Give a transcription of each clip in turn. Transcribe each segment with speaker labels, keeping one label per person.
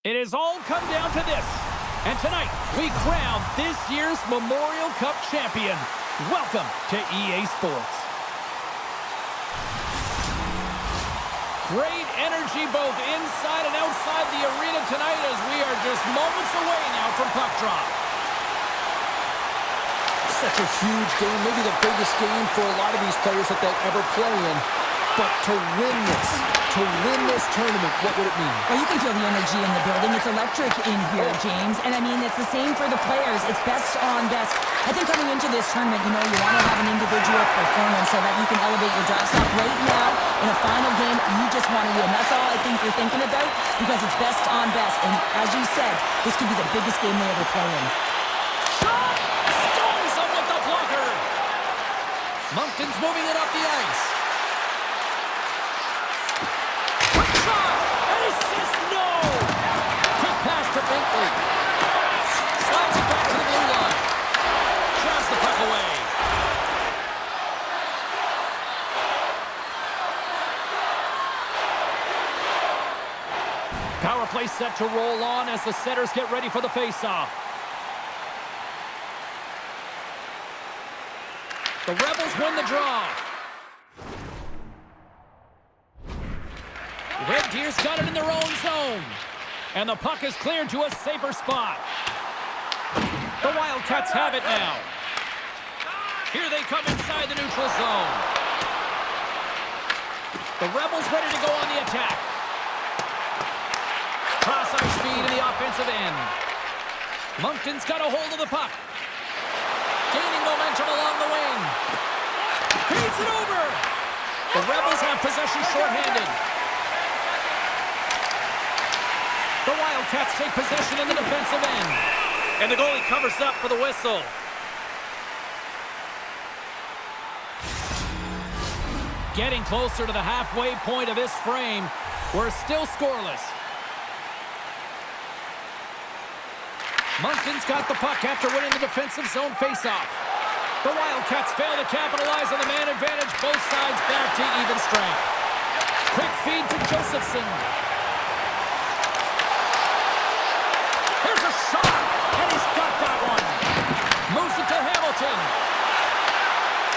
Speaker 1: It has all come down to this. And tonight, we crown this year's Memorial Cup champion. Welcome to EA Sports. Great energy both inside and outside the arena tonight as we are just moments away now from puck drop.
Speaker 2: Such a huge game, maybe the biggest game for a lot of these players that they'll ever play in. But to win this tournament, what would it mean?
Speaker 3: Well, you can feel the energy in the building. It's electric in here, James. And I mean, it's the same for the players. It's best on best. I think coming into this tournament, you know, you want to have an individual performance so that you can elevate your draft stock. Right now, in a final game, you just want to win. That's all I think you're thinking about because it's best on best. And as you said, this could be the biggest game they ever play in.
Speaker 1: Shot! Stones him with the blocker! Moncton's moving it up the ice. Bentley slides it back to the blue line. Drives the puck away. Power play set to roll on as the setters get ready for the faceoff. The Rebels win the draw. Red Deer's got it in their own zone. And the puck is cleared to a safer spot. The Wildcats have it now. Here they come inside the neutral zone. The Rebels ready to go on the attack. Cross-ice speed in the offensive end. Moncton's got a hold of the puck. Gaining momentum along the wing. Feeds it over. The Rebels have possession shorthanded. The Wildcats take possession in the defensive end. And the goalie covers up for the whistle. Getting closer to the halfway point of this frame. We're still scoreless. Moncton's got the puck after winning the defensive zone faceoff. The Wildcats fail to capitalize on the man advantage. Both sides back to even strength. Quick feed to Josephson.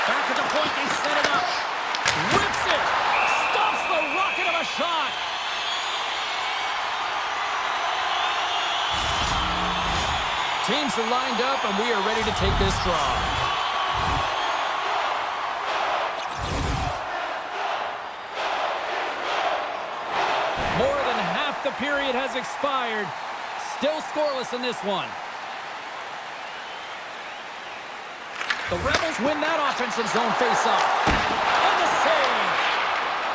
Speaker 1: Back at the point, they set it up. Whips it. Stops the rocket of a shot. Teams are lined up, and we are ready to take this draw. More than half the period has expired. Still scoreless in this one. The Rebels win that offensive zone faceoff. And the save.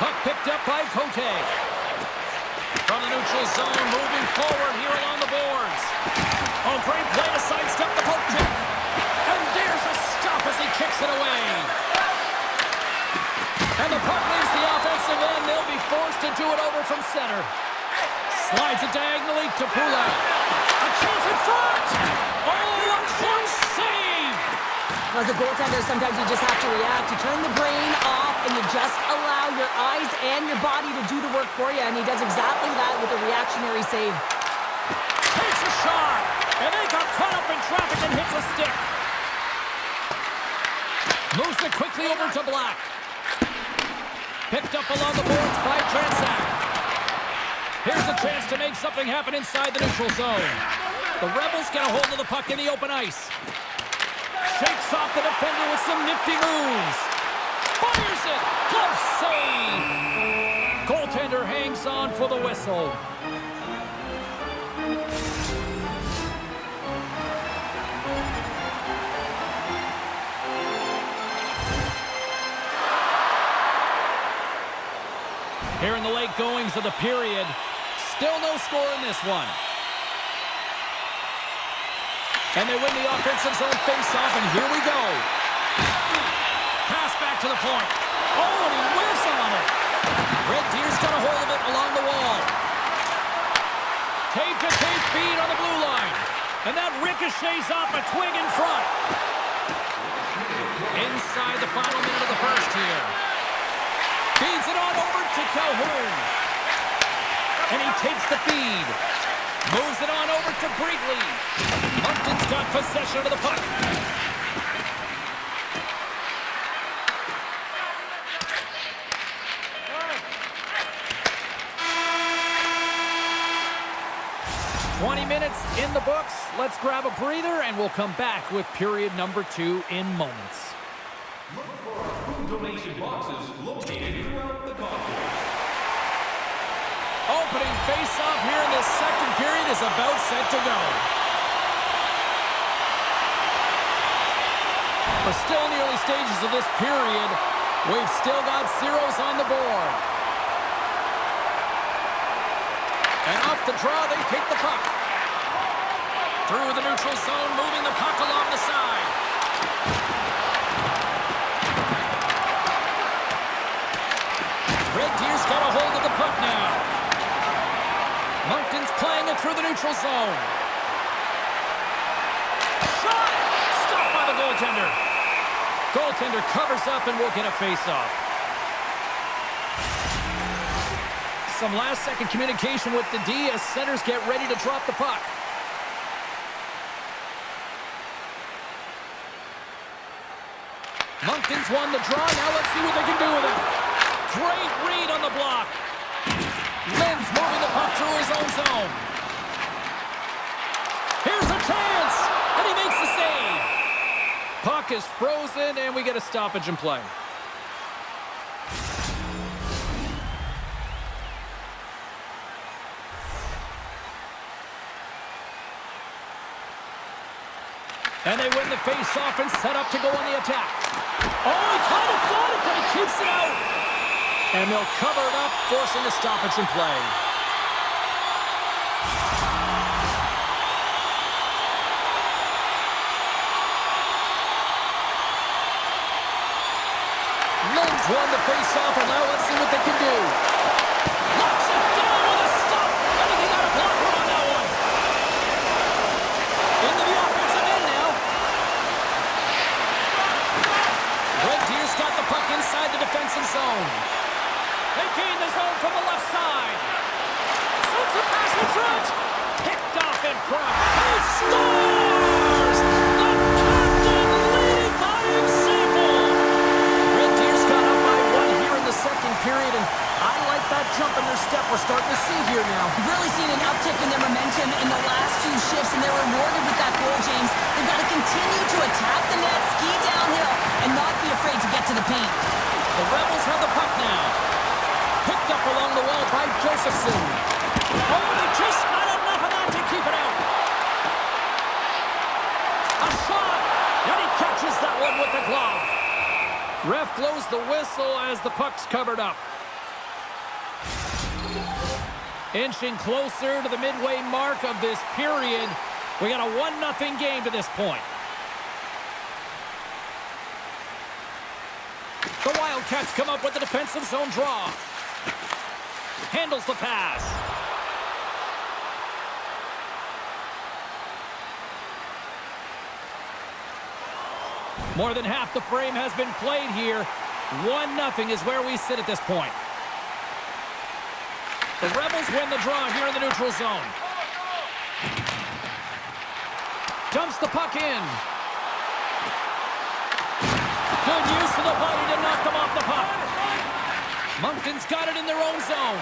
Speaker 1: Puck picked up by Cote. From the neutral zone, moving forward here along the boards. Oh, great play to sidestep the poke check. And there's a stop as he kicks it away. And the puck leaves the offensive end. They'll be forced to do it over from center. Slides it diagonally to Pula. A chance in front. Oh, a close save.
Speaker 3: As a goaltender, sometimes you just have to react. You turn the brain off, and you just allow your eyes and your body to do the work for you, and he does exactly that with a reactionary save.
Speaker 1: Takes a shot, and they got caught up in traffic and hits a stick. Moves it quickly over to Black. Picked up along the boards by Transac. chance to make something happen inside the neutral zone. The Rebels get a hold of the puck in the open ice. Shakes off the defender with some nifty moves. Fires it! Glove save! Goaltender hangs on for the whistle. Here in the late goings of the period, still no score in this one. And they win the offensive zone face-off, and here we go. Pass back to the point. Oh, and he whiffs on it. Red Deer's got a hold of it along the wall. Tape-to-tape feed on the blue line. And that ricochets off a twig in front. Inside the final minute of the first here. Feeds it on over to Calhoun. And he takes the feed. Moves it on over to Brigley. Moncton's got possession of the puck. Minutes in the books. Let's grab a breather, and we'll come back with period number 2 in moments.
Speaker 4: Look for our food donation boxes located throughout the complex.
Speaker 1: Opening face-off here in this second period is about set to go. We're still in the early stages of this period. We've still got zeros on the board. And off the draw, they take the puck. Through the neutral zone, moving the puck along the side. Red Deer's got a hold of the puck now. Moncton's playing it through the neutral zone. Shot! Stopped by the goaltender. Goaltender covers up and will get a face-off. Some last-second communication with the D as centers get ready to drop the puck. Moncton's won the draw. Now let's see what they can do with it. Great read on the block. Lynn's moving the puck through his own zone. Here's a chance, and he makes the save. Puck is frozen, and we get a stoppage in play. And they win the face-off and set up to go on the attack. Oh, he kind of thought it, but he keeps it out. And they'll cover it up, forcing a stoppage in play. Lynn's won the face-off, and now let's see what they can do. Locks it down with a stop. I think he got a blocker on that one. Into the offensive end now. Red Deer's got the puck inside the defensive zone. They gain the zone from the left side. Sends a pass in front. Picked off in front. He scores! The captain leading by example. Red Deer's got up by 1 here in the second period, and I like that jump in their step we're starting to see here now.
Speaker 3: We've really seen an uptick in their momentum in the last few shifts, and they're rewarded with that goal, James. They've got to continue to attack the net, ski downhill, and not be afraid to get to the paint.
Speaker 1: The Rebels have the puck now. Picked up along the wall by Josephson. Oh, they just got enough of that to keep it out. A shot, and he catches that one with the glove. Ref blows the whistle as the puck's covered up. Inching closer to the midway mark of this period. We got a 1-0 game to this point. The Wildcats come up with the defensive zone draw. Handles the pass. More than half the frame has been played here. 1-0 is where we sit at this point. The Rebels win the draw here in the neutral zone. Dumps the puck in. Good use of the body to knock them off the puck. Moncton's got it in their own zone.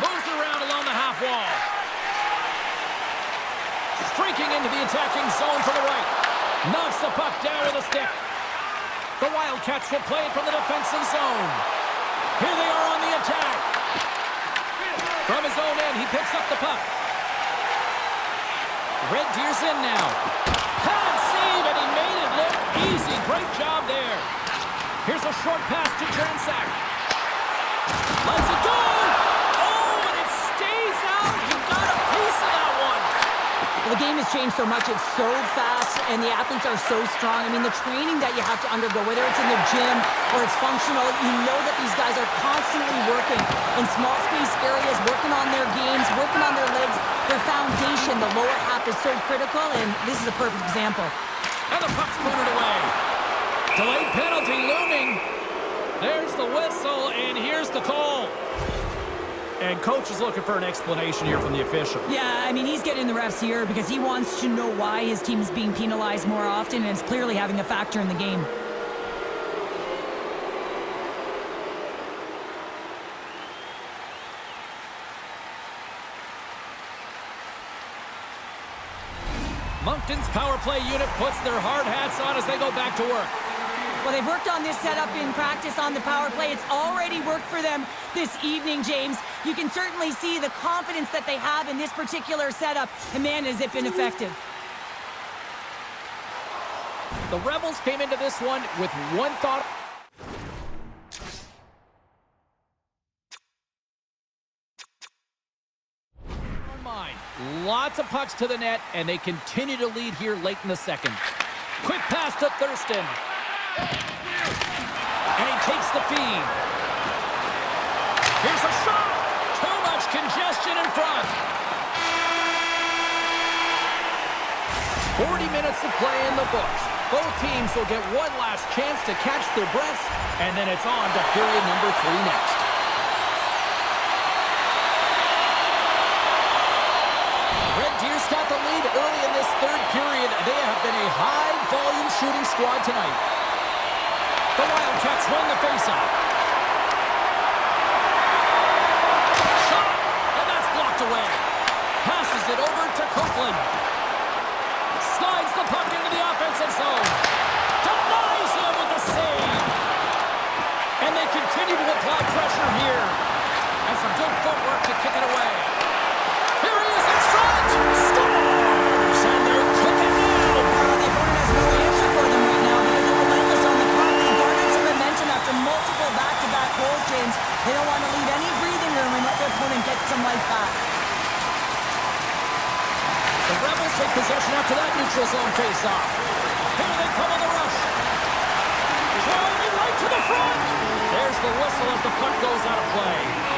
Speaker 1: Moves around along the half wall. Streaking into the attacking zone from the right. Knocks the puck down with a stick. The Wildcats will play it from the defensive zone. Here they are on the attack. From his own end, he picks up the puck. Red Deer's in now. Pad save, and he made it look easy. Great job there. Here's a short pass to Jansak. Lets it go. Oh, and it stays out. He got a piece of that one.
Speaker 3: The game has changed so much. It's so fast, and the athletes are so strong. I mean, the training that you have to undergo, whether it's in the gym or it's functional, you know that these guys are constantly working in small space areas, working on their games, working on their legs. Their foundation, the lower half, is so critical, and this is a perfect example.
Speaker 1: And the puck's booted away. Delayed penalty looming. There's the whistle, and here's the call. And coach is looking for an explanation here from the official.
Speaker 3: Yeah, I mean, he's getting the refs here because he wants to know why his team is being penalized more often, and it's clearly having a factor in the game.
Speaker 1: Moncton's power play unit puts their hard hats on as they go back to work.
Speaker 3: Well, they've worked on this setup in practice on the power play. It's already worked for them this evening, James. You can certainly see the confidence that they have in this particular setup. And man, has it been effective.
Speaker 1: The Rebels came into this one with one thought. Lots of pucks to the net, and they continue to lead here late in the second. Quick pass to Thurston. And he takes the feed. Here's a shot. Too much congestion in front. 40 minutes of play in the books. Both teams will get one last chance to catch their breaths, and then it's on to period number 3 next. Red Deer's got the lead early in this third period. They have been a high-volume shooting squad tonight. The Wildcats win the faceoff. Shot, and that's blocked away. Passes it over to Copeland. Slides the puck into the offensive zone. Denies him with the save. And they continue to apply pressure here. And some good footwork to kick it away. Here he is in front. Scores! And they're cooking now.
Speaker 3: The opponent has no answer for them right now because they're relentless on the puck. They garnered some momentum after multiple back-to-back goals, James. They don't want to leave any breathing room and let their opponent get some life back.
Speaker 1: The Rebels take possession after that neutral zone face-off. Here they come on the rush. Driving right to the front. There's the whistle as the puck goes out of play.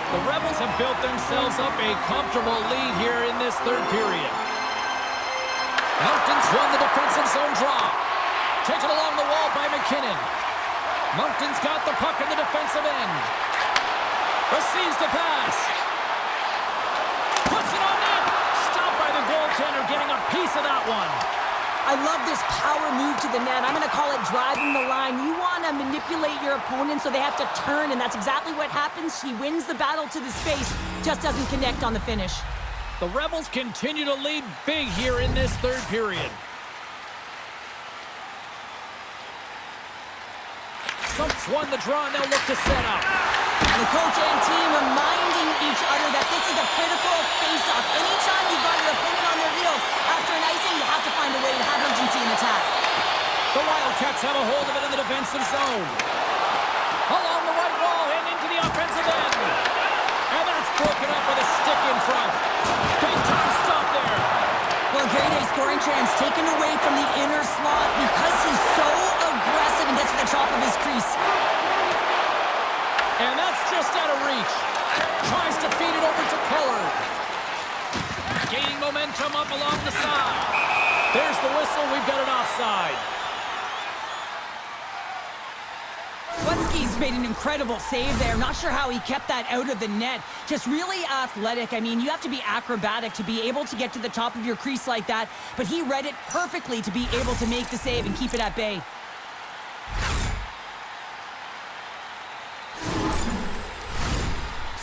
Speaker 1: The Rebels have built themselves up a comfortable lead here in this third period. Moncton's won the defensive zone draw. Taken along the wall by McKinnon. Moncton's got the puck in the defensive end. Receives the pass. Puts it on net. Stopped by the goaltender, getting a piece of that one.
Speaker 3: I love this power move to the net. I'm going to call it driving the line. You want to manipulate your opponent so they have to turn, and that's exactly what happens. He wins the battle to the space, just doesn't connect on the finish.
Speaker 1: The Rebels continue to lead big here in this third period. Sumps won the draw, and they'll look to set up.
Speaker 3: The coach and team reminding each other that this is a critical face-off. Anytime you've got your opponent on their heels after an icing, you have to find a way to have urgency in attack.
Speaker 1: The Wildcats have a hold of it in the defensive zone. Along the right wall and into the offensive end. And that's broken up with a stick in front. Big time stop there.
Speaker 3: Well, grade A scoring chance taken away from the inner slot because he's so aggressive and gets to the top of his crease.
Speaker 1: And that's just out of reach. Tries to feed it over to Pollard. Gaining momentum up along the side. There's the whistle. We've got an offside.
Speaker 3: Wetsky's made an incredible save there. Not sure how he kept that out of the net. Just really athletic. I mean, you have to be acrobatic to be able to get to the top of your crease like that. But he read it perfectly to be able to make the save and keep it at bay.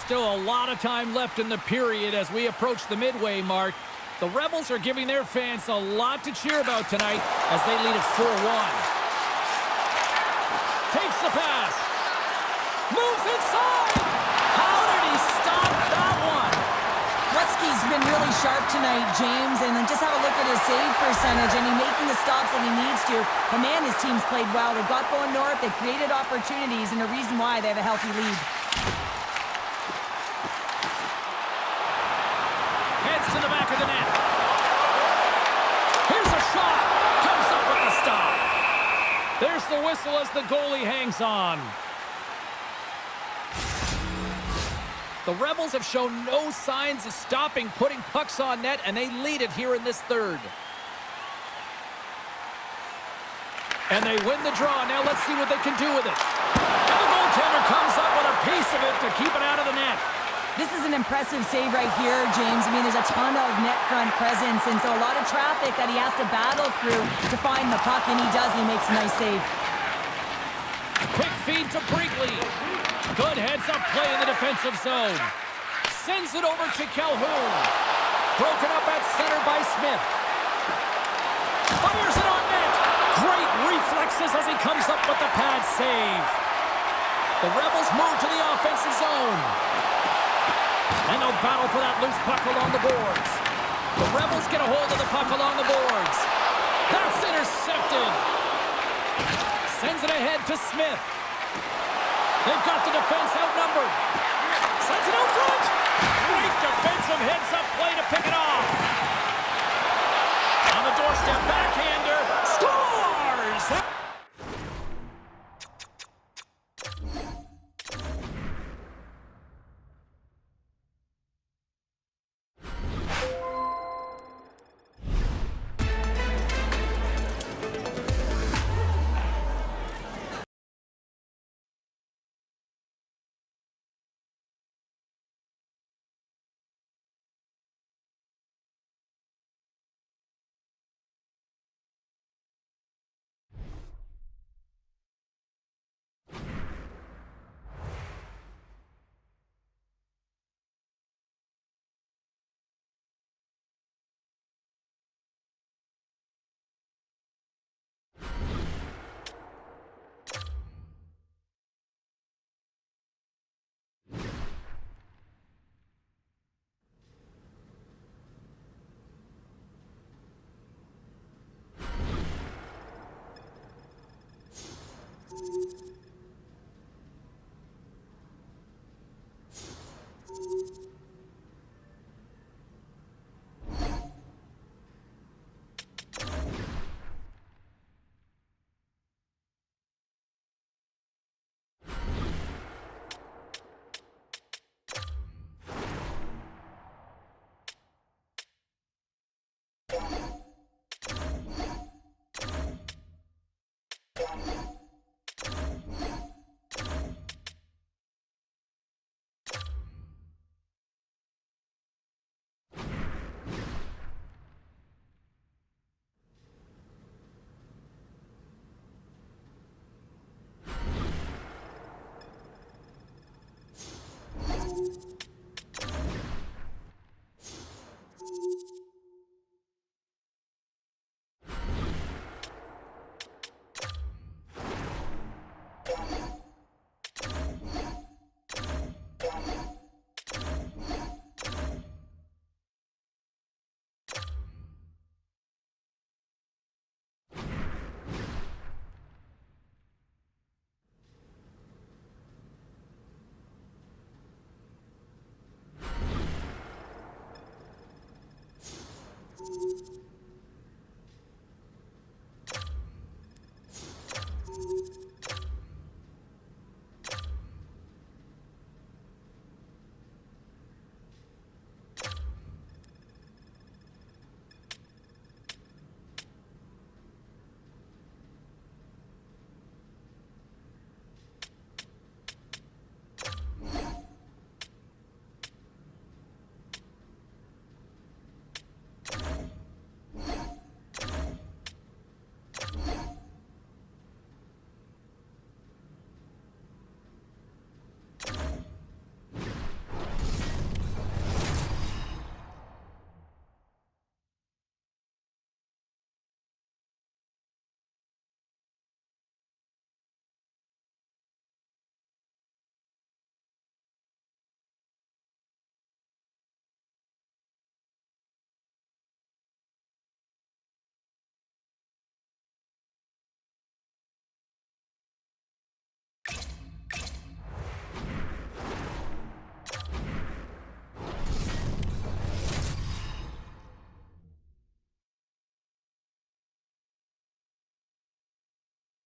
Speaker 1: still a lot of time left in the period as we approach the midway mark. The Rebels are giving their fans a lot to cheer about tonight as they lead at 4-1. Takes the pass. Moves inside. How did he stop that one?
Speaker 3: Gretzky's been really sharp tonight, James, and then just have a look at his save percentage, and he's making the stops that he needs to. But man, his team's played well. They got going north, they created opportunities, and the reason why they have a healthy lead.
Speaker 1: Heads to the back of the net. Here's a shot. Comes up with the stop. There's the whistle as the goalie hangs on. The Rebels have shown no signs of stopping putting pucks on net, and they lead it here in this third. And they win the draw. Now let's see what they can do with it. And the goaltender comes up with a piece of it to keep it out of the net.
Speaker 3: This is an impressive save right here, James. I mean, there's a ton of net front presence, and so a lot of traffic that he has to battle through to find the puck, and he does, and he makes a nice save.
Speaker 1: Quick feed to Brinkley. Good heads-up play in the defensive zone. Sends it over to Calhoun. Broken up at center by Smith. Fires it on net. Great reflexes as he comes up with the pad save. The Rebels move to the offensive zone. And they'll battle for that loose puck along the boards. The Rebels get a hold of the puck along the boards. That's intercepted. Sends it ahead to Smith. They've got the defense outnumbered. Sends it out front. Great defensive heads-up play to pick it off. On the doorstep, backhander. Scores!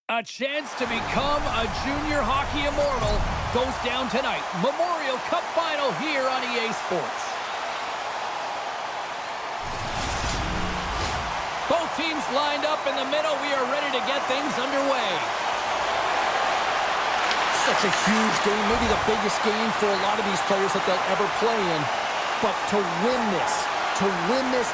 Speaker 1: A chance to become a junior hockey immortal goes down tonight. Memorial Cup Final here on EA Sports. Both teams lined up in the middle. We are ready to get things underway.
Speaker 2: Such a huge game, maybe the biggest game for a lot of these players that they'll ever play in. But to win this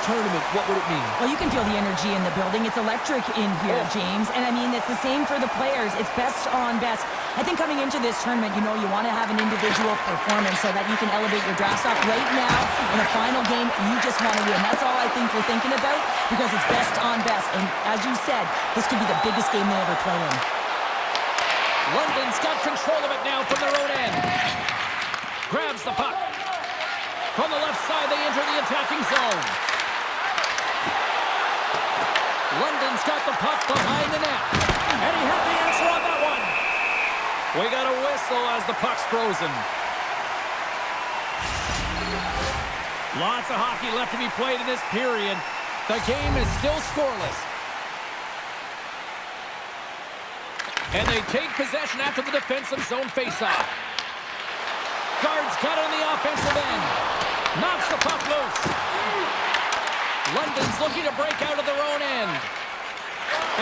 Speaker 2: tournament, what would it mean?
Speaker 3: Well, you can feel the energy in the building. It's electric in here, James. And I mean, it's the same for the players. It's best on best. I think coming into this tournament, you know, you want to have an individual performance so that you can elevate your draft stock. Right now, in a final game, you just want to win. That's all I think we're thinking about because it's best on best. And as you said, this could be the biggest game they ever play in.
Speaker 1: London's got control of it now from their own end. Grabs the puck. From the left side, they enter the attacking zone. London's got the puck behind the net. And he had the answer on that one. We got a whistle as the puck's frozen. Lots of hockey left to be played in this period. The game is still scoreless. And they take possession after the defensive zone faceoff. Guards got on the offensive end. Knocks the puck loose. London's looking to break out of their own end.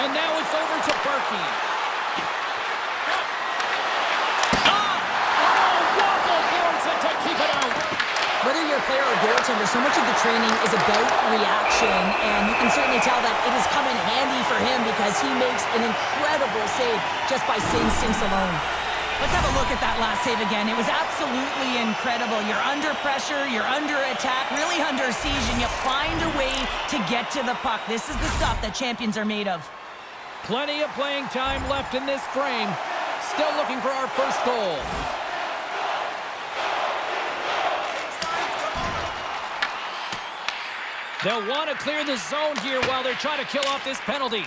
Speaker 1: And now it's over to Berkey. Waffle boards it to keep it out.
Speaker 3: Whether you're a player or goaltender, so much of the training is about reaction, and you can certainly tell that it has come in handy for him because he makes an incredible save just by instincts alone. Let's have a look at that last save again. It was absolutely incredible. You're under pressure, you're under attack, really under siege, and you find a way to get to the puck. This is the stuff that champions are made of.
Speaker 1: Plenty of playing time left in this frame. Still looking for our first goal. They'll want to clear the zone here while they're trying to kill off this penalty.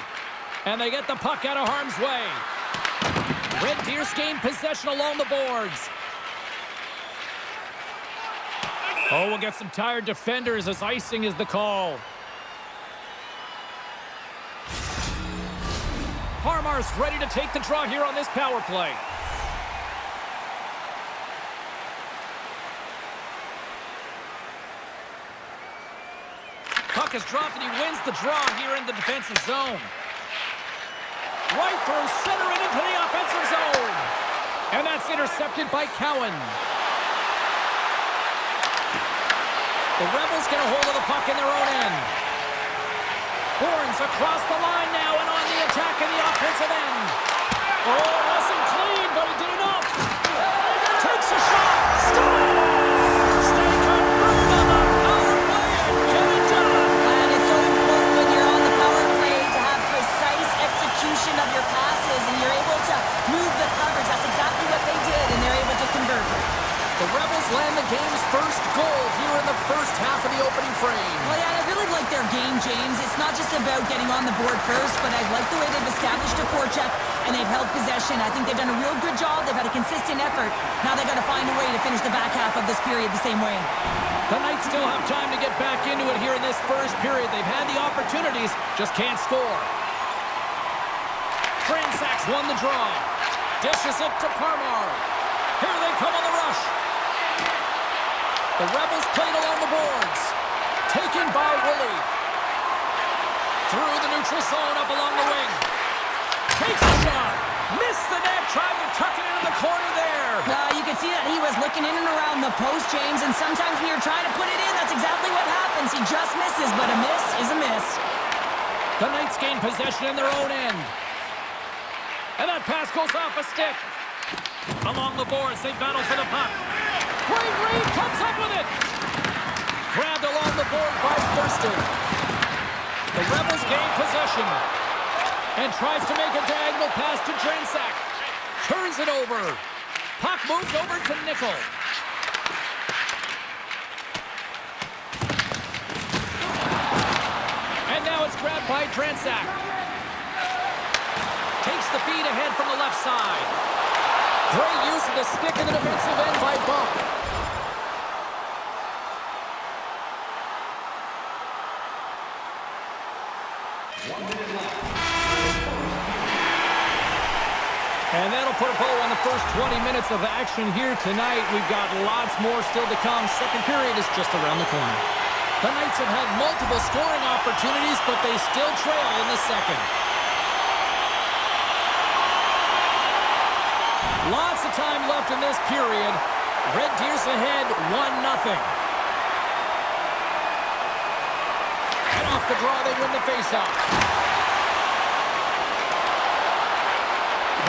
Speaker 1: And they get the puck out of harm's way. Red Deers gain possession along the boards. Oh, we'll get some tired defenders as icing is the call. Harmar's ready to take the draw here on this power play. Puck is dropped and he wins the draw here in the defensive zone. Right through center and into the offensive zone. And that's intercepted by Cowan. The Rebels get a hold of the puck in their own end. Horns across the line now and on the attack in the offensive end. Oh, wasn't clean, but he did enough. Takes a shot. Scores! Stay confirmed on the power play and get it done.
Speaker 3: And it's so important when you're on the power play to have precise execution of your passes, and you're able to move the coverage. That's exactly what they did, and they're able to convert.
Speaker 1: The Rebels land the game's first goal here in the first half of the opening frame.
Speaker 3: Well, yeah, I really like their game, James. It's not just about getting on the board first, but I like the way they've established a forecheck and they've held possession. I think they've done a real good job. They've had a consistent effort. Now they've got to find a way to finish the back half of this period the same way.
Speaker 1: The Knights still have time to get back into it here in this first period. They've had the opportunities, just can't score. Transacks won the draw. Dishes it to Parmar. Here they come on the rush. The Rebels played along the boards. Taken by Willie. Through the neutral zone, up along the wing. Takes a shot. Missed the net. Tried to tuck it into the corner there.
Speaker 3: You can see that he was looking in and around the post, James, and sometimes when you're trying to put it in, that's exactly what happens. He just misses, but a miss is a miss.
Speaker 1: The Knights gain possession in their own end. And that pass goes off a stick. Along the boards, they battle for the puck. Wayne Reed comes up with it. Grabbed along the board by Thurston. The Rebels gain possession. And tries to make a diagonal pass to Dransak. Turns it over. Puck moved over to Nickel. And now it's grabbed by Dransak. Takes the feed ahead from the left side. Great use of the stick in the defensive end by Bump. put a bow on the first 20 minutes of action here tonight. We've got lots more still to come. Second period is just around the corner. The Knights have had multiple scoring opportunities, but they still trail in the second. Lots of time left in this period. Red Deers ahead, 1-0. And off the draw, they win the faceoff.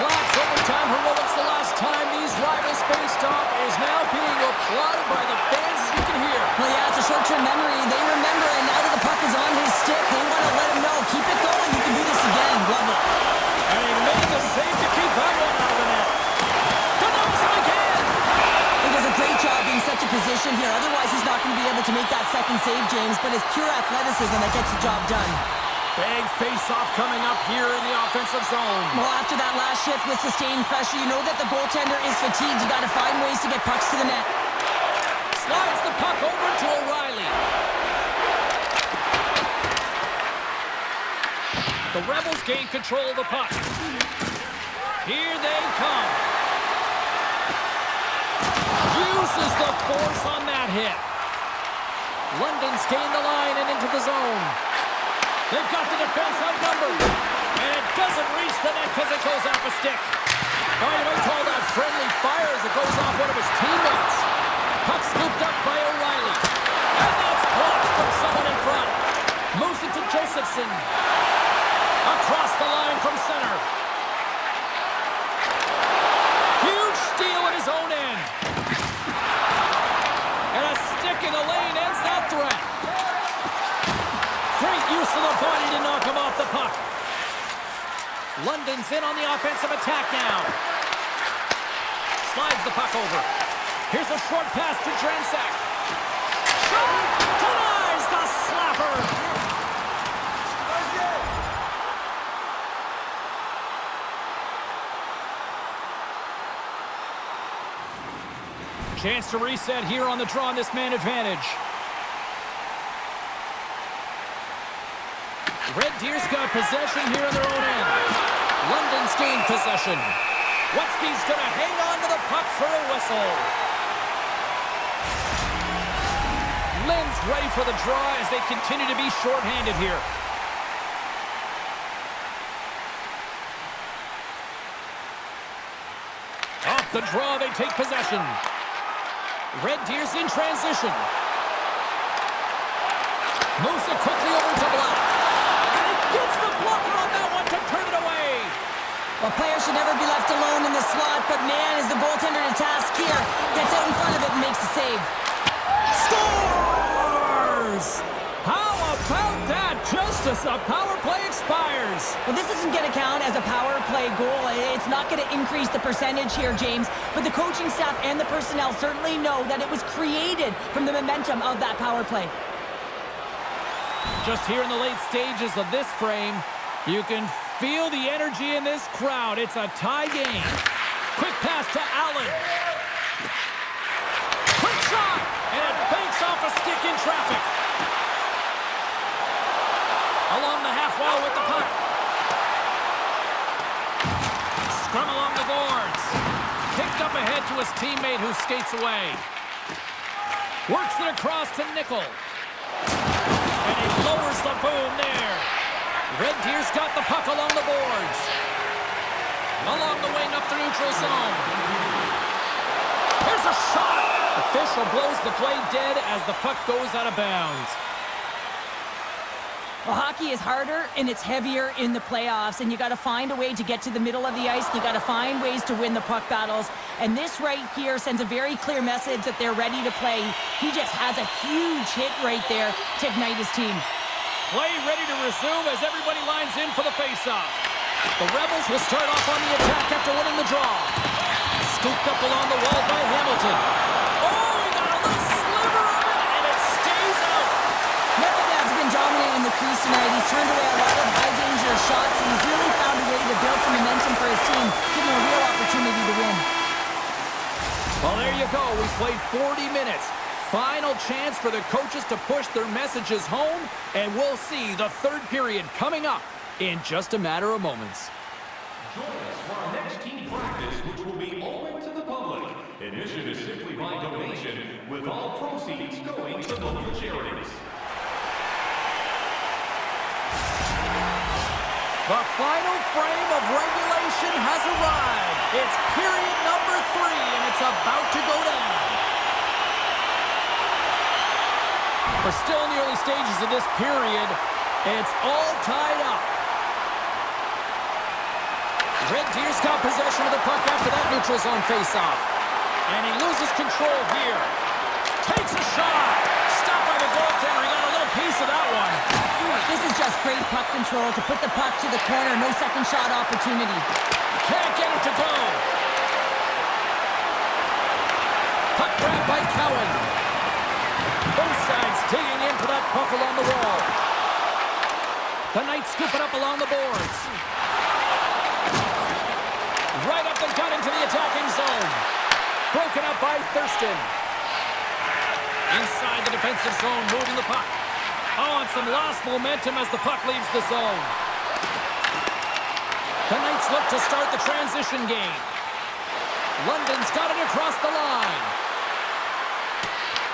Speaker 1: Blocks overtime heroics the last time these rivals faced off is now being applauded by the fans, as you can hear.
Speaker 3: Well, yeah, it's a short-term memory. They remember, and now that the puck is on his stick, they want to let him know, keep it going, you can do this again. Love it.
Speaker 1: And he made the save to keep that one out of the net. Denies him again.
Speaker 3: He does a great job being such a position here. Otherwise, he's not going to be able to make that second save, James, but it's pure athleticism that gets the job done.
Speaker 1: Big face-off coming up here in the offensive zone.
Speaker 3: Well, after that last shift with sustained pressure, you know that the goaltender is fatigued. You got to find ways to get pucks to the net.
Speaker 1: Slides the puck over to O'Reilly. The Rebels gain control of the puck. Here they come. Uses the force on that hit. London's gained the line and into the zone. They've got the defense outnumbered. And it doesn't reach the net because it goes off a stick. Oh, you might call that friendly fire as it goes off one of his teammates. Puck scooped up by O'Reilly. And that's blocked from someone in front. Moves it to Josephson. Across the line from center. Huge steal at his own end. And a stick in the lane ends that threat. Great use of the body to knock him off the puck. London's in on the offensive attack now. Slides the puck over. Here's a short pass to Jansak. Shot! Denies the slapper! Chance to reset here on the draw on this man advantage. Red Deer's got possession here in their own end. London's gained possession. Watsky's going to hang on to the puck for a whistle. Lynn's ready for the draw as they continue to be shorthanded here. Off the draw, they take possession. Red Deer's in transition. Moves it quickly over to Black. And he gets the blocker on that one to turn it away.
Speaker 3: Well, players should never be left alone in the slot, but man, is the goaltender to task here. Gets out in front of it and makes the save.
Speaker 1: Scores! How about that? Just as the power play expires.
Speaker 3: Well, this isn't going to count as a power play goal. It's not going to increase the percentage here, James. But the coaching staff and the personnel certainly know that it was created from the momentum of that power play.
Speaker 1: Just here in the late stages of this frame, you can feel the energy in this crowd. It's a tie game. Quick pass to Allen. Quick shot! And it banks off a stick in traffic. Along the half wall with the puck. Scrum along the boards. Kicked up ahead to his teammate who skates away. Works it across to Nickel. And he lowers the boom there. Red Deer's got the puck along the boards. Along the wing up the neutral zone. Here's a shot. Official blows the play dead as the puck goes out of bounds.
Speaker 3: Well, hockey is harder and it's heavier in the playoffs, and you got to find a way to get to the middle of the ice. You got to find ways to win the puck battles, and this right here sends a very clear message that they're ready to play. He just has a huge hit right there to ignite his team.
Speaker 1: Play ready to resume as everybody lines in for the faceoff. The Rebels will start off on the attack after winning the draw. Scooped up along the wall by Hamilton. Oh, he got a little sliver of it, and it stays out.
Speaker 3: Medvedev's been dominant in the crease tonight. He's turned away a lot of high-danger shots, and he's really found a way to build some momentum for his team, giving a real opportunity to win.
Speaker 1: Well, there you go. We played 40 minutes. Final chance for the coaches to push their messages home, and we'll see the third period coming up in just a matter of moments.
Speaker 4: Join us for our next team practice Admission is simply by donation, with all proceeds going to local charities.
Speaker 1: The final frame of regulation has arrived. It's period number 3, and it's about to go down. We're still in the early stages of this period. It's all tied up. Red Deer's got possession of the puck after that neutral zone faceoff. And he loses control here. Takes a shot. Stopped by the goaltender. He got a little piece of that one.
Speaker 3: This is just great puck control to put the puck to the corner. No second shot opportunity.
Speaker 1: Can't get it to go. Puck grab by Cowan. Both sides digging into that puck along the wall. The Knights scoop it up along the boards. Right up the gut into the attacking zone. Broken up by Thurston. Inside the defensive zone, moving the puck. Oh, and some lost momentum as the puck leaves the zone. The Knights look to start the transition game. London's got it across the line.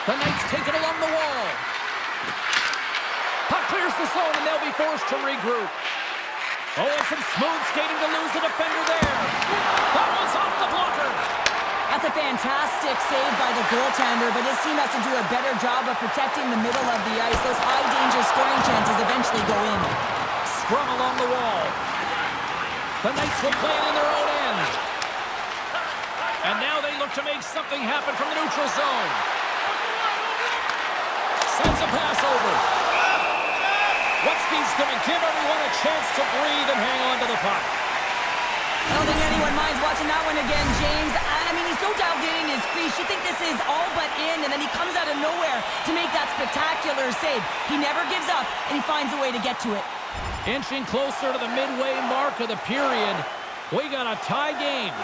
Speaker 1: The Knights take it along the wall. Puck clears the zone, and they'll be forced to regroup. Oh, and some smooth skating to lose the defender there. That one's off the blocker.
Speaker 3: That's a fantastic save by the goaltender, but his team has to do a better job of protecting the middle of the ice. Those high-danger scoring chances eventually go in.
Speaker 1: Scrum along the wall. The Knights will play it in their own end. And now they look to make something happen from the neutral zone. Sends a pass over. Watsky's going to give everyone a chance to breathe and hang on to the puck.
Speaker 3: I don't think anyone minds watching that one again, James. I mean, he's so dialed in his crease. You think this is all but in, and then he comes out of nowhere to make that spectacular save. He never gives up, and he finds a way to get to it.
Speaker 1: Inching closer to the midway mark of the period. We got a tie game.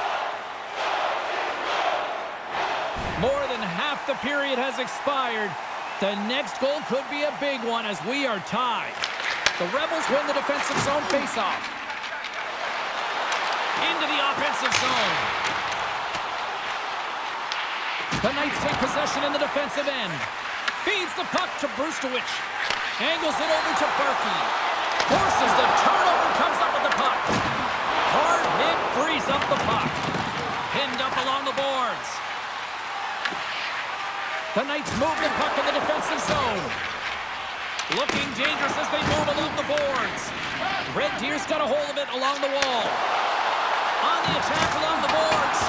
Speaker 1: More than half the period has expired. The next goal could be a big one as we are tied. The Rebels win the defensive zone faceoff. Into the offensive zone. The Knights take possession in the defensive end. Feeds the puck to Brustowicz. Angles it over to Berkey. Forces the turnover, comes up with the puck. Hard hit, frees up the puck. Pinned up along the boards. The Knights move the puck in the defensive zone. Looking dangerous as they move along the boards. Red Deer's got a hold of it along the wall. On the attack along the boards.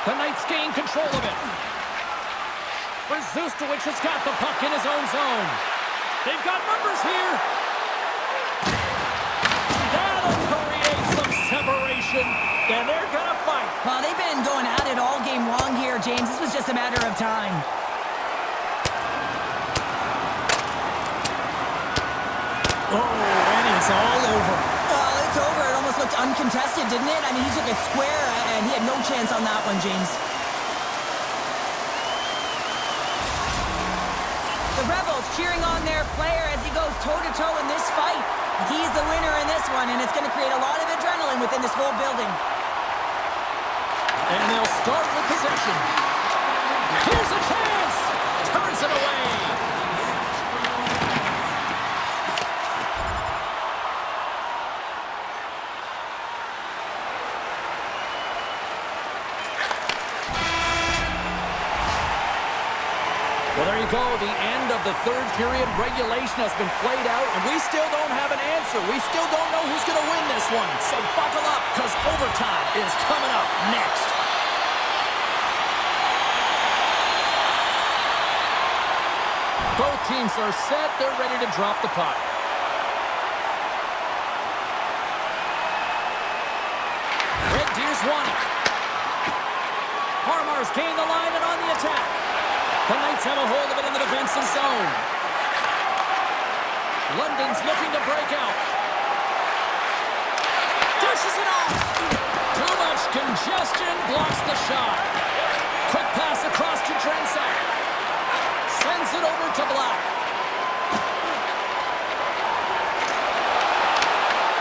Speaker 1: The Knights gain control of it. Brustowicz has got the puck in his own zone. They've got numbers here. That'll create some separation. And they're going to fight.
Speaker 3: Well, they've been going at it all game long here, James. This was just a matter of time.
Speaker 2: Oh, and it's all over.
Speaker 3: Well, it's over. It almost looked uncontested, didn't it? I mean, he took it square, and he had no chance on that one, James. The Rebels cheering on their player as he goes toe-to-toe in this fight. He's the winner in this one, and it's going to create a lot of adrenaline within this whole building.
Speaker 1: And they'll start with possession. Here's a chance. Turns it away. Well, there you go. The end of the third period. Regulation has been played out, and we still don't have an answer. We still don't know who's going to win this one. So buckle up, because overtime is coming up next. Both teams are set. They're ready to drop the puck. Red Deer's won it. Harmar's gained the line and on the attack. The Knights have a hold of it in the defensive zone. London's looking to break out. Dishes it off. Too much congestion, blocks the shot. Quick pass across to Drensack. Sends it over to Black.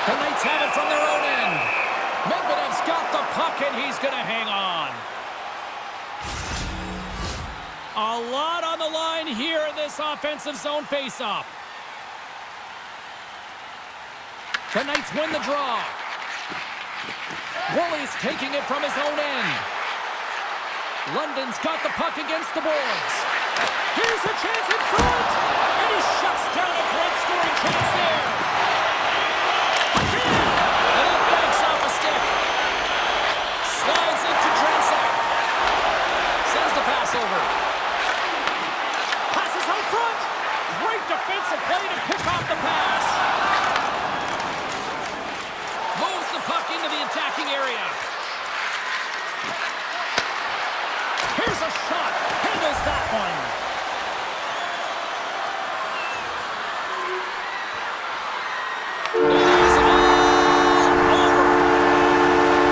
Speaker 1: The Knights have it from their own end. Medvedev's got the puck, and he's going to hang on. A lot on the line here in this offensive zone faceoff. The Knights win the draw. Wooley's taking it from his own end. London's got the puck against the boards. Here's a chance in front! And he shuts down a great scoring chance there. Again! And it banks off a stick. Slides into Drensack. Sends the pass over. Passes out front! Great defensive play to pick off the pass. Moves the puck into the attacking area. Here's a shot. Handles that one. It is all over.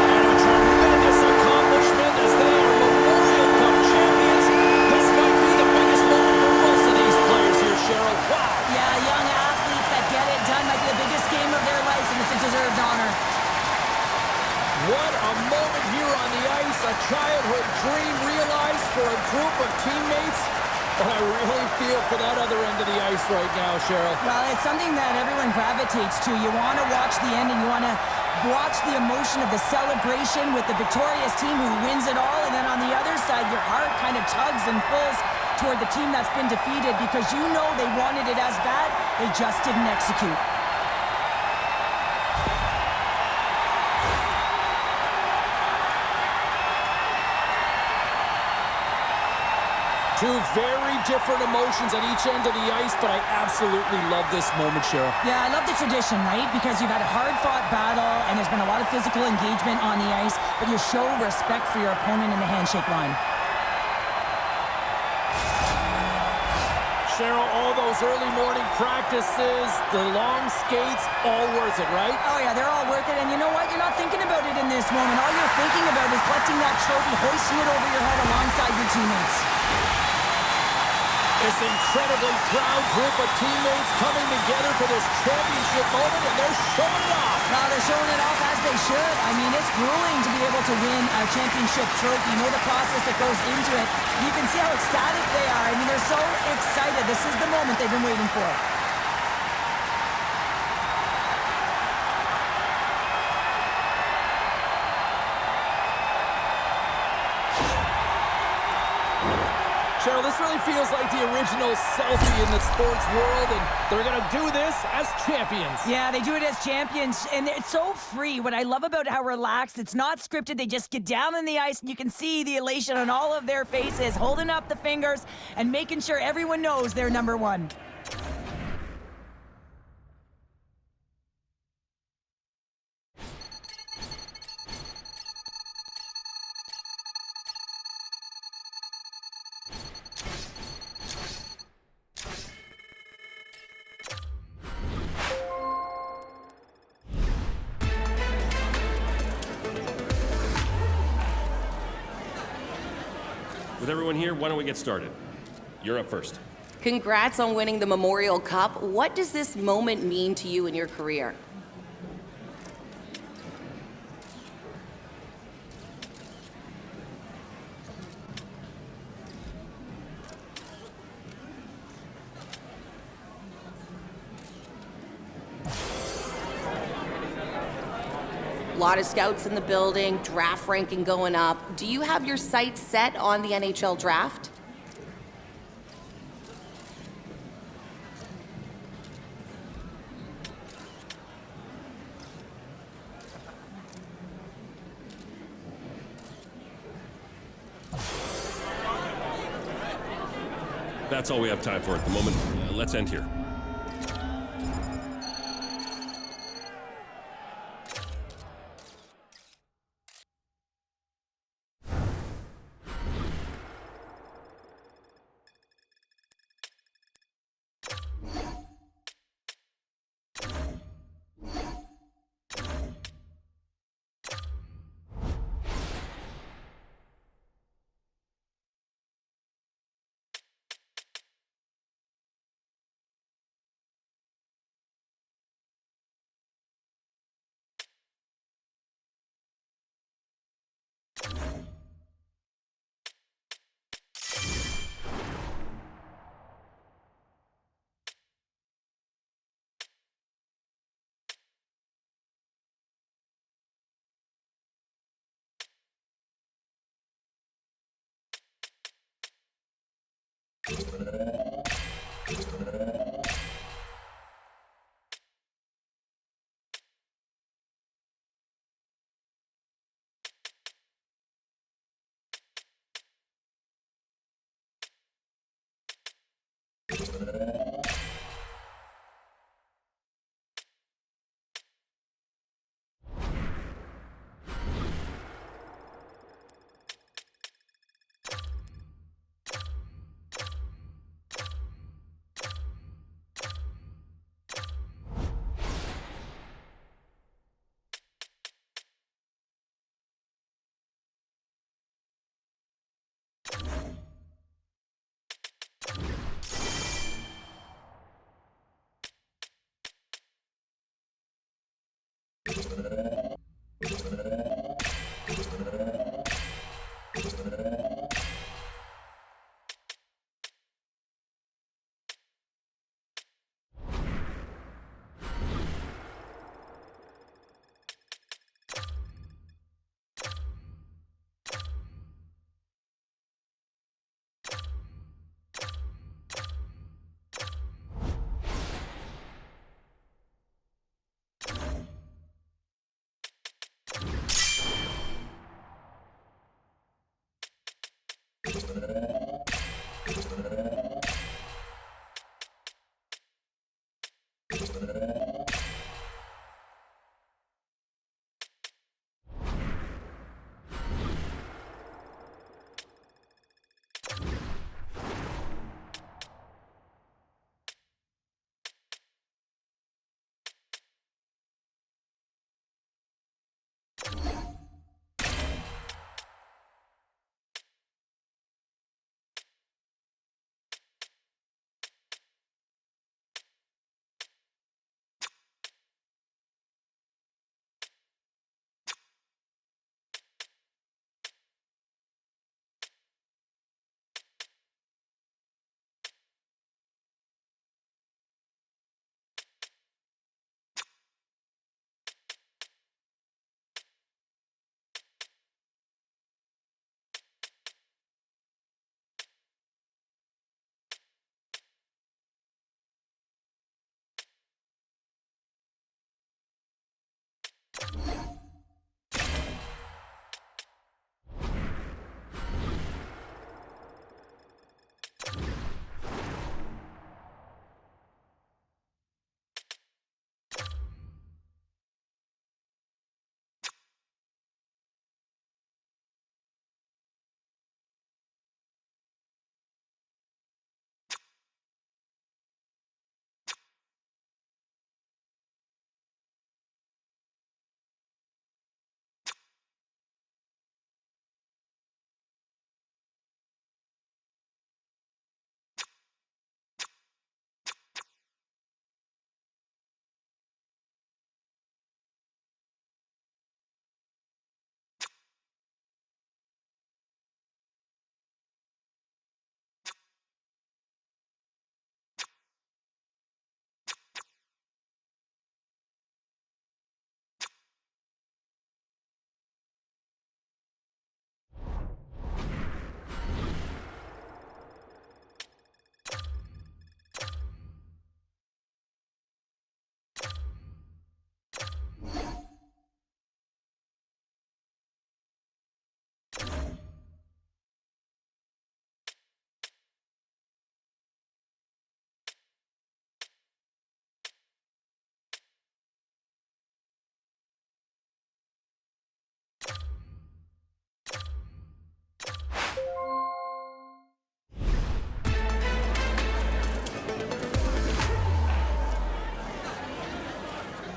Speaker 1: And a tremendous accomplishment as they are Memorial Cup champions. This might be the biggest moment for most of these players here, Cheryl. Wow.
Speaker 3: Yeah, young athletes that get it done might be the biggest game of their lives, and it's a deserved honor.
Speaker 2: What a moment here on the ice, a childhood dream realized for a group of teammates. But I really feel for that other end of the ice right now, Cheryl.
Speaker 3: Well, it's something that everyone gravitates to. You want to watch the end, and you want to watch the emotion of the celebration with the victorious team who wins it all, and then on the other side, your heart kind of tugs and pulls toward the team that's been defeated because you know they wanted it as bad, they just didn't execute.
Speaker 2: Two very different emotions at each end of the ice, but I absolutely love this moment, Cheryl.
Speaker 3: Yeah, I love the tradition, right? Because you've had a hard-fought battle, and there's been a lot of physical engagement on the ice, but you show respect for your opponent in the handshake line.
Speaker 2: Cheryl, all those early morning practices, the long skates, all worth it, right?
Speaker 3: Oh, yeah, they're all worth it, and you know what? You're not thinking about it in this moment. All you're thinking about is collecting that trophy, hoisting it over your head alongside your teammates.
Speaker 2: This incredibly proud group of teammates coming together for this championship moment, and they're showing it off.
Speaker 3: Now they're showing it off as they should. I mean, it's grueling to be able to win a championship trophy. You know the process that goes into it. You can see how ecstatic they are. I mean, they're so excited. This is the moment they've been waiting for.
Speaker 2: Cheryl, this really feels like the original selfie in the sports world, and they're going to do this as champions.
Speaker 3: Yeah, they do it as champions, and it's so free. What I love about how relaxed, it's not scripted. They just get down on the ice, and you can see the elation on all of their faces, holding up the fingers and making sure everyone knows they're number one.
Speaker 5: With everyone here, why don't we get started? You're up first.
Speaker 6: Congrats on winning the Memorial Cup. What does this moment mean to you in your career? A lot of scouts in the building, draft ranking going up. Do you have your sights set on the NHL draft?
Speaker 5: That's all we have time for at the moment. Let's end here.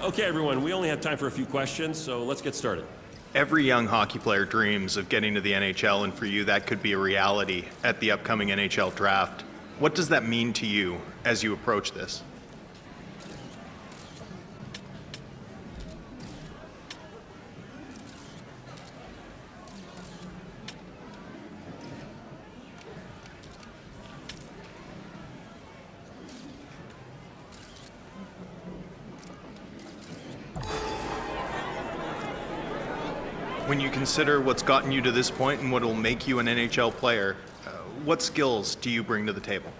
Speaker 5: Okay, everyone, we only have time for a few questions, so let's get started.
Speaker 7: Every young hockey player dreams of getting to the NHL, and for you, that could be a reality at the upcoming NHL draft. What does that mean to you as you approach this? When you consider what's gotten you to this point and what will make you an NHL player, what skills do you bring to the table?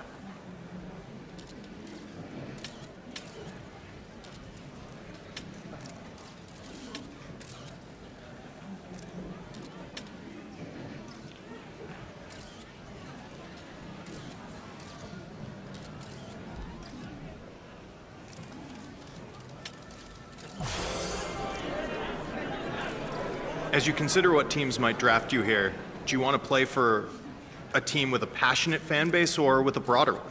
Speaker 7: As you consider what teams might draft you here, do you want to play for a team with a passionate fan base or with a broader one?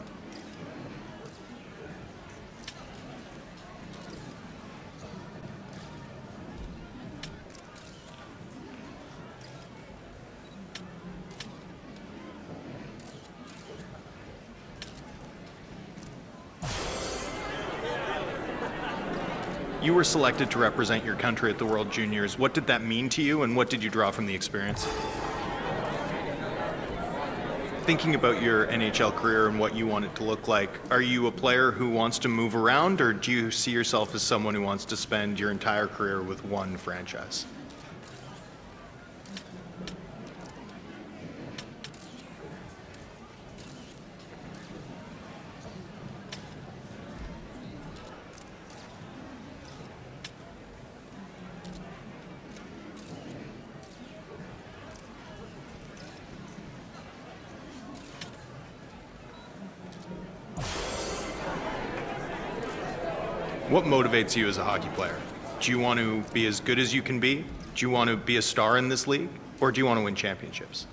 Speaker 7: You were selected to represent your country at the World Juniors. What did that mean to you, and what did you draw from the experience? Thinking about your NHL career and what you want it to look like, are you a player who wants to move around, or do you see yourself as someone who wants to spend your entire career with one franchise? What motivates you as a hockey player? Do you want to be as good as you can be? Do you want to be a star in this league? Or do you want to win championships?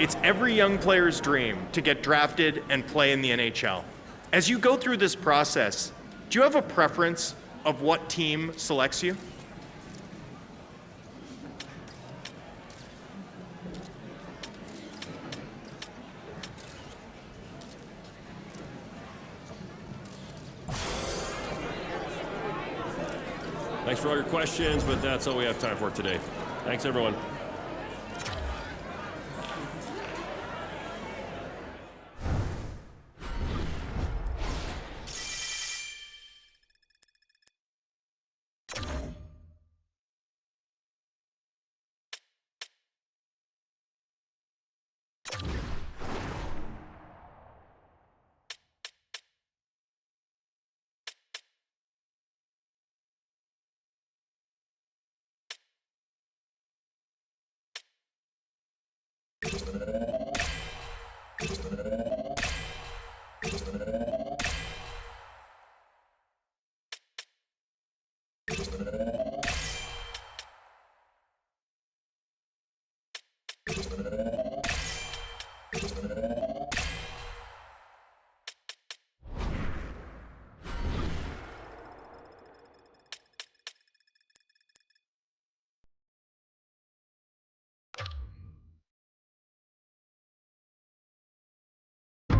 Speaker 7: It's every young player's dream to get drafted and play in the NHL. As you go through this process, do you have a preference of what team selects you?
Speaker 5: Thanks for all your questions, but that's all we have time for today. Thanks, everyone.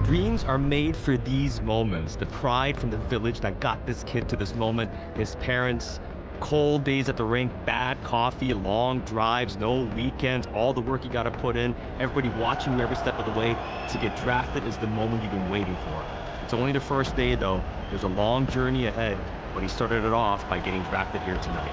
Speaker 8: Dreams are made for these moments. The pride from the village that got this kid to this moment, his parents, cold days at the rink, bad coffee, long drives, no weekends, all the work you gotta put in, everybody watching you every step of the way. To get drafted is the moment you've been waiting for. It's only the first day though. There's a long journey ahead, but he started it off by getting drafted here tonight.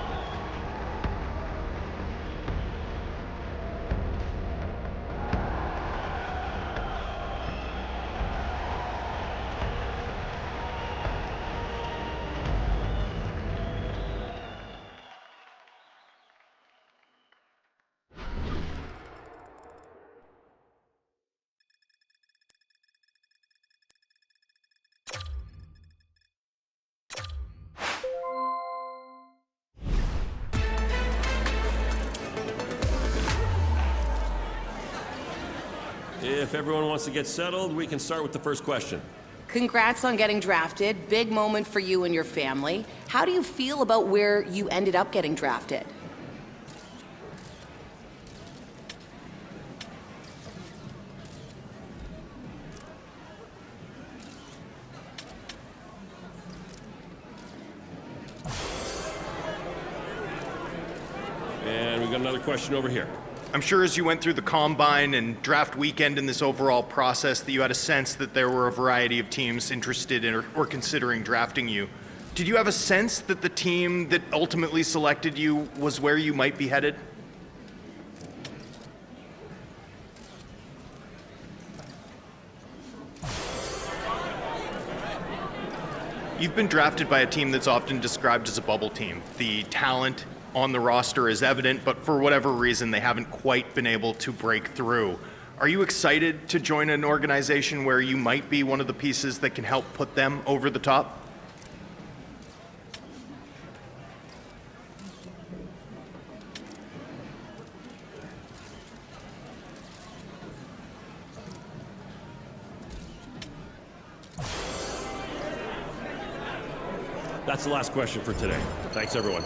Speaker 5: If everyone wants to get settled, we can start with the first question.
Speaker 6: Congrats on getting drafted. Big moment for you and your family. How do you feel about where you ended up getting drafted?
Speaker 5: And we've got another question over here.
Speaker 7: I'm sure as you went through the combine and draft weekend in this overall process that you had a sense that there were a variety of teams interested in or considering drafting you. Did you have a sense that the team that ultimately selected you was where you might be headed? You've been drafted by a team that's often described as a bubble team. The talent on the roster is evident, but for whatever reason, they haven't quite been able to break through. Are you excited to join an organization where you might be one of the pieces that can help put them over the top?
Speaker 5: That's the last question for today. Thanks, everyone.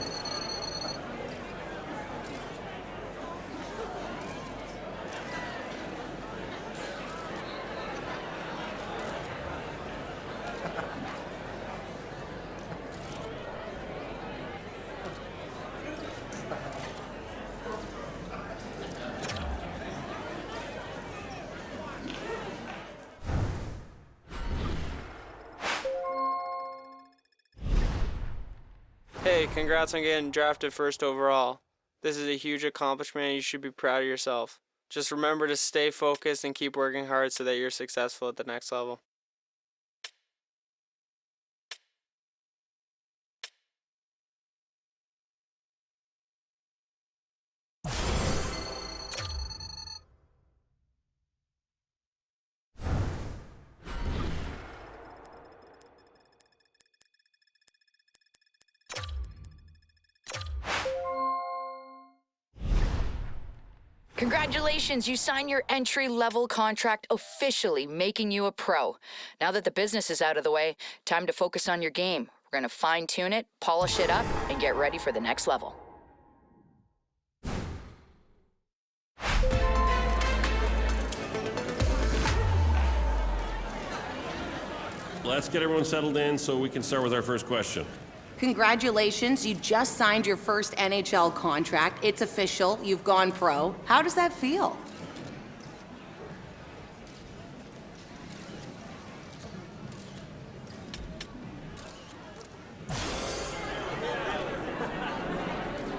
Speaker 9: Hey, congrats on getting drafted first overall. This is a huge accomplishment and you should be proud of yourself. Just remember to stay focused and keep working hard so that you're successful at the next level.
Speaker 10: Congratulations, you signed your entry-level contract, officially making you a pro. Now that the business is out of the way, time to focus on your game. We're gonna fine-tune it, polish it up, and get ready for the next level.
Speaker 5: Let's get everyone settled in so we can start with our first question.
Speaker 6: Congratulations, you just signed your first NHL contract. It's official, you've gone pro. How does that feel?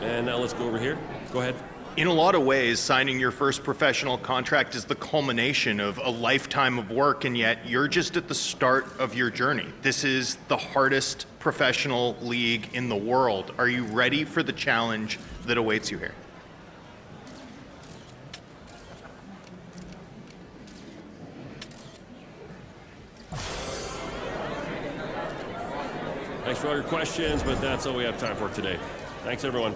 Speaker 5: And now let's go over here. Go ahead.
Speaker 7: In a lot of ways, signing your first professional contract is the culmination of a lifetime of work, and yet you're just at the start of your journey. This is the hardest professional league in the world. Are you ready for the challenge that awaits you here?
Speaker 5: Thanks for all your questions, but that's all we have time for today. Thanks, everyone.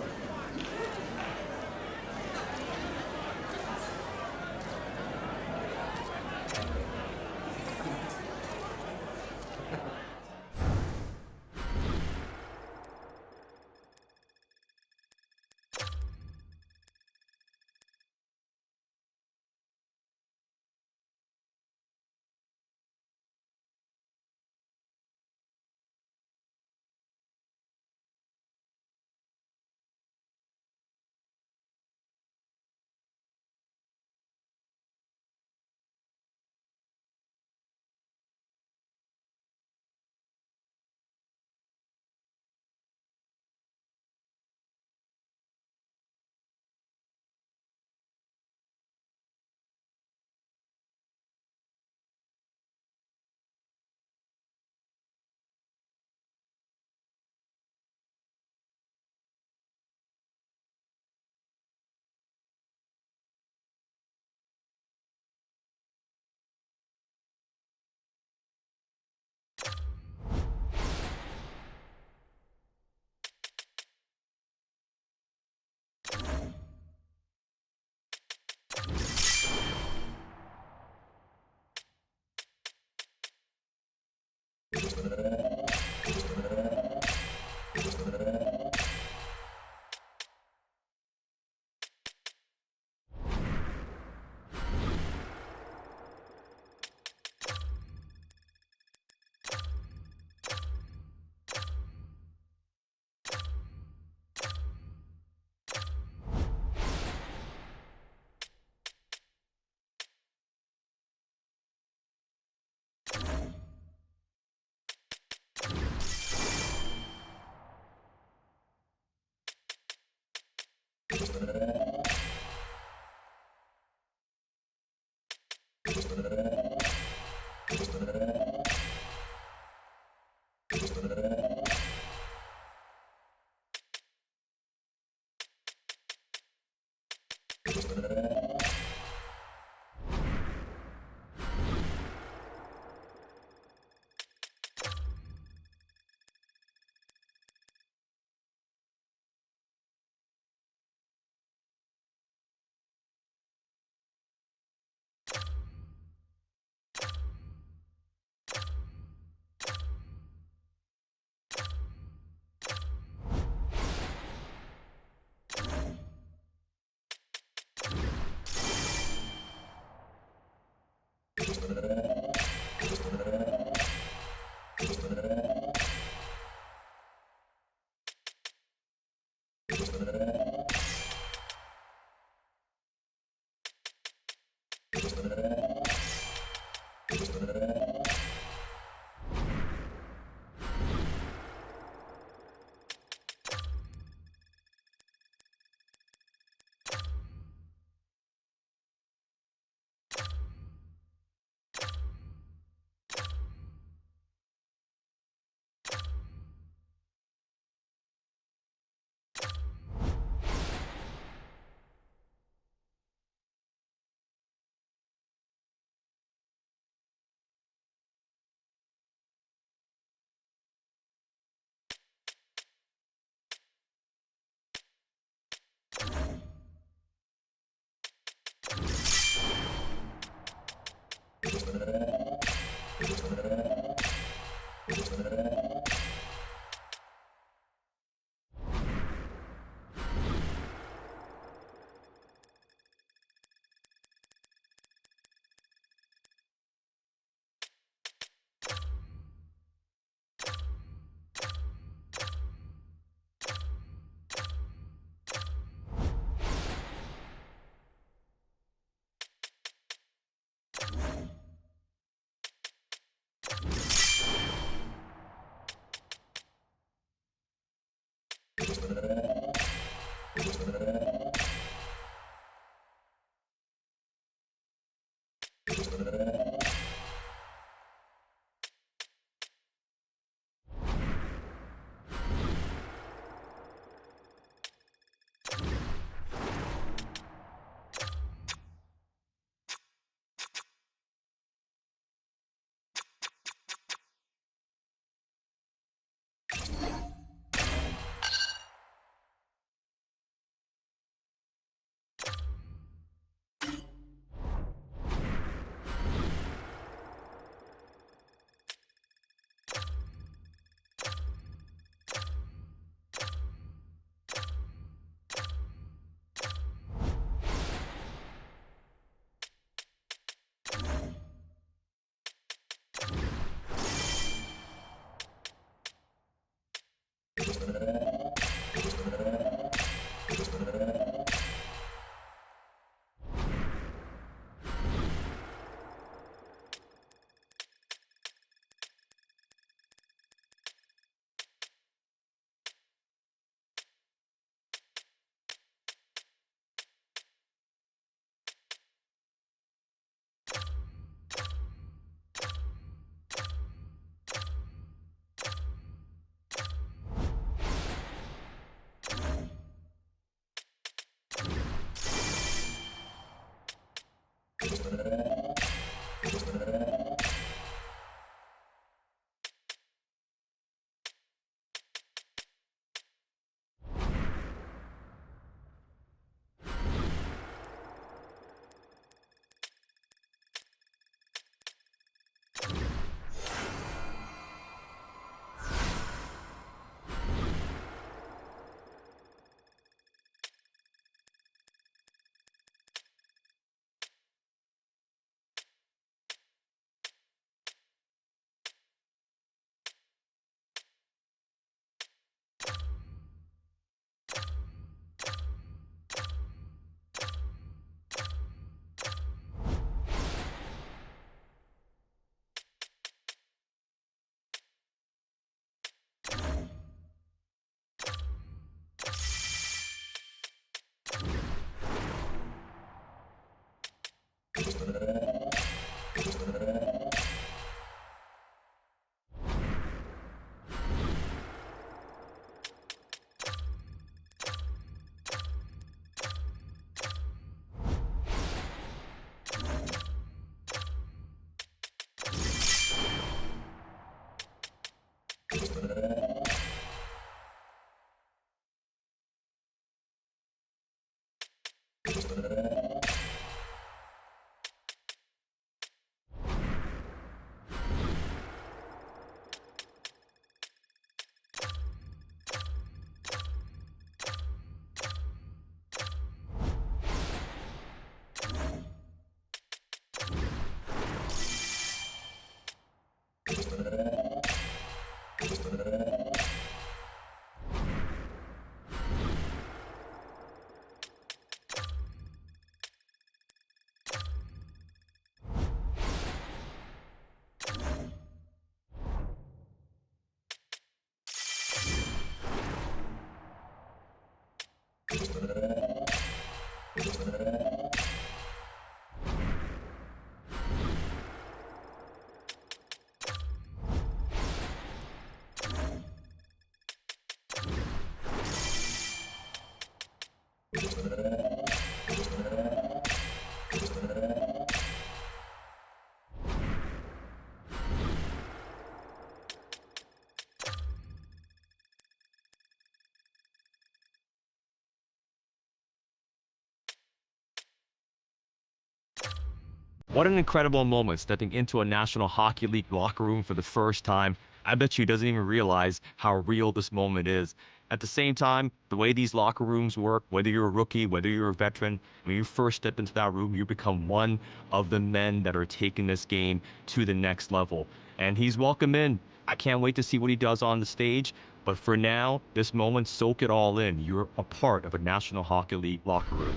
Speaker 8: What an incredible moment stepping into a National Hockey League locker room for the first time. I bet you he doesn't even realize how real this moment is. At the same time, the way these locker rooms work, whether you're a rookie, whether you're a veteran, when you first step into that room, you become one of the men that are taking this game to the next level. And he's welcome in. I can't wait to see what he does on the stage. But for now, this moment, soak it all in. You're a part of a National Hockey League locker room.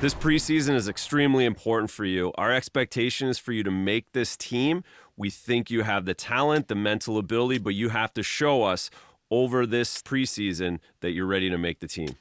Speaker 5: This preseason is extremely important for you. Our expectation is for you to make this team. We think you have the talent, the mental ability, but you have to show us over this preseason that you're ready to make the team.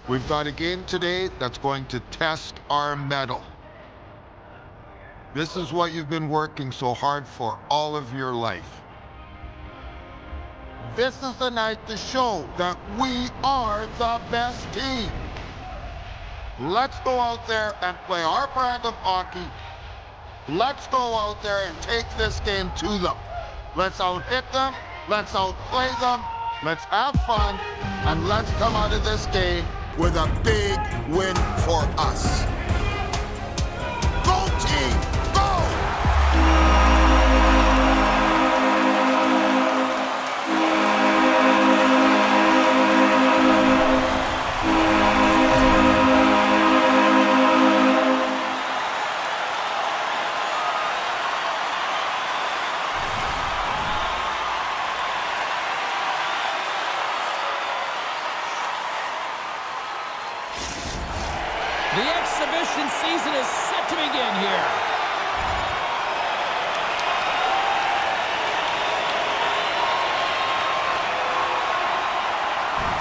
Speaker 11: We've got a game today that's going to test our mettle. This is what you've been working so hard for all of your life. This is the night to show that we are the best team. Let's go out there and play our brand of hockey. Let's go out there and take this game to them. Let's out-hit them. Let's outplay them. Let's have fun. And let's come out of this game with a big win for us. Go team, go!
Speaker 2: The exhibition season is set to begin here.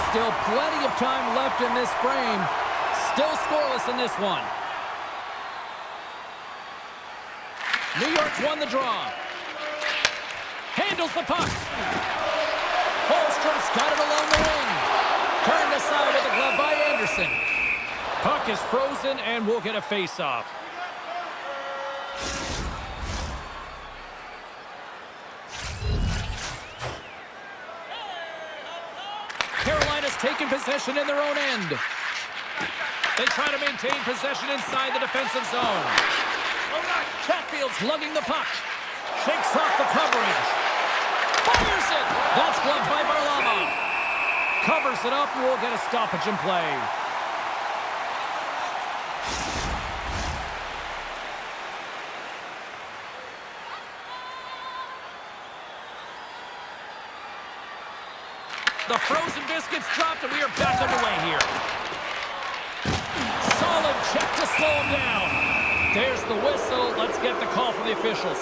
Speaker 2: Still plenty of time left in this frame. Still scoreless in this one. New York's won the draw. Handles the puck. Holmstrom's got it along the wing. Turned aside with a glove by Anderson. Puck is frozen, and we'll get a face-off. Carolina's taken possession in their own end. They try to maintain possession inside the defensive zone. Chatfield's lugging the puck. Shakes off the coverage. Fires it! That's gloved by Varlamov. Covers it up, and we'll get a stoppage in play.
Speaker 1: The frozen biscuits dropped, and we are back underway here. Solid check to slow him down. There's the whistle. Let's get the call from the officials.